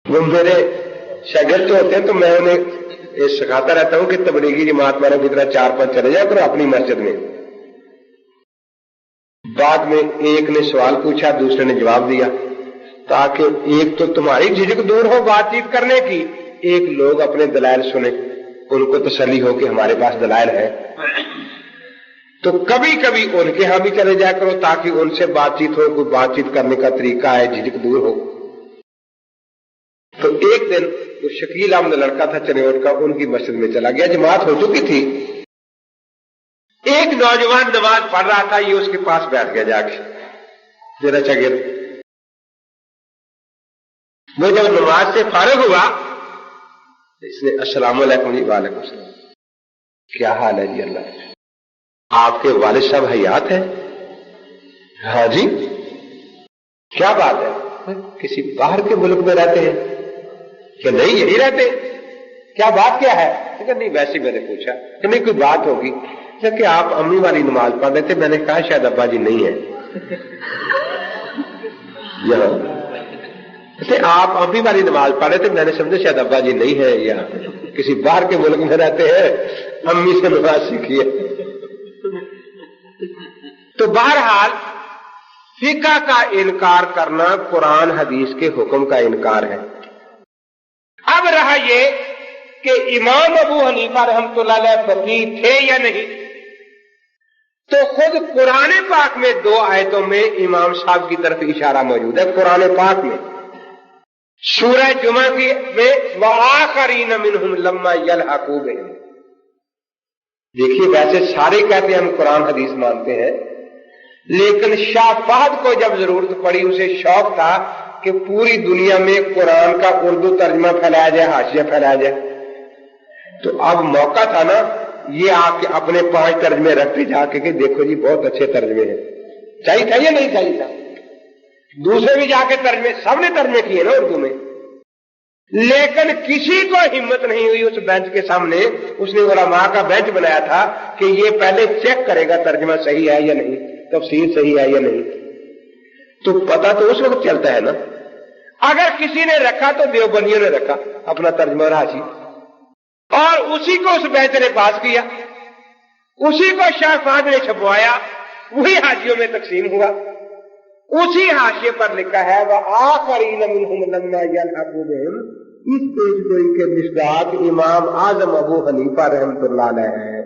وہ میرے شاگرد جو ہوتے ہیں تو میں انہیں سکھاتا رہتا ہوں کہ تبلیغی جماعت والوں کی طرح 4-5 چلے جائے کرو اپنی مسجد میں. بعد میں ایک نے سوال پوچھا، دوسرے نے جواب دیا، تاکہ ایک تو تمہاری جھجک دور ہو بات چیت کرنے کی، ایک لوگ اپنے دلائل سنیں، ان کو تسلی ہو کہ ہمارے پاس دلائل ہے. تو کبھی کبھی ان کے ہاں بھی چلے جایا کرو تاکہ ان سے بات چیت ہو، کوئی بات چیت کرنے کا طریقہ ہے، جھجک دور ہو. تو ایک دن وہ شکیل احمد لڑکا تھا چنیوٹ کا، ان کی مسجد میں چلا گیا، جماعت ہو چکی تھی. ایک نوجوان نماز پڑھ رہا تھا، یہ اس کے پاس بیٹھ گیا جا کے، میرا شاگرد. وہ جب نماز سے فارغ ہوا اس نے السلام علیکم. جی وعلیکم السلام. کیا حال ہے جی؟ اللہ. آپ کے والد صاحب حیات ہیں؟ ہاں جی. کیا بات ہے؟ کسی باہر کے ملک میں رہتے ہیں کہ نہیں یہی رہتے؟ کیا بات کیا ہے؟ کہ نہیں ویسے میں نے پوچھا کہ نہیں کوئی بات ہوگی کہ آپ امی والی نماز پڑھ رہے تھے. میں نے کہا شاید ابا جی نہیں ہے یہاں. آپ امی والی نماز پڑھ رہے تھے، میں نے سمجھا شاید ابا جی نہیں ہے یا کسی باہر کے ملک میں رہتے ہیں، امی سے نماز سیکھی ہے. تو بہرحال فقہ کا انکار کرنا قرآن حدیث کے حکم کا انکار ہے. اب رہا یہ کہ امام ابو حنیفہ رحمۃ اللہ علیہ فقیہ تھے یا نہیں، تو خود قرآن پاک میں 2 آیتوں میں امام صاحب کی طرف اشارہ موجود ہے. قرآن پاک میں سورہ جمعہ کی میں وآخرین منہم لما یلحقوا بہم. دیکھیے ویسے سارے کہتے ہیں ہم قرآن حدیث مانتے ہیں، لیکن شاہ فہد کو جب ضرورت پڑی، اسے شوق تھا کہ پوری دنیا میں قرآن کا اردو ترجمہ پھیلایا جائے، حاشیہ پھیلایا جائے. تو اب موقع تھا نا، یہ آ کے اپنے 5 ترجمے رکھتے جا کے کہ دیکھو جی بہت اچھے ترجمے ہیں. چاہیے تھا یا نہیں چاہیے تھا؟ دوسرے بھی جا کے ترجمے، سب نے ترجمے کیے نا اردو میں. لیکن کسی کو ہمت نہیں ہوئی اس بینچ کے سامنے، اس نے علماء کا بینچ بنایا تھا کہ یہ پہلے چیک کرے گا ترجمہ صحیح ہے یا نہیں، تفسیر صحیح ہے یا نہیں. تو پتہ تو اس وقت چلتا ہے نا. اگر کسی نے رکھا تو دیوبندیوں نے رکھا اپنا ترجمہ اور حاشیہ، اور اسی کو اس بینچ نے پاس کیا، اسی کو شاہ فہد نے چھپوایا، وہی حاشیوں میں تقسیم ہوا. اسی حاشیے پر لکھا ہے وآخرین منہم لما یلحقوا بہم. اس پیش گوئی کے مصداق امام اعظم ابو حنیفہ رحمۃ اللہ علیہ ہے.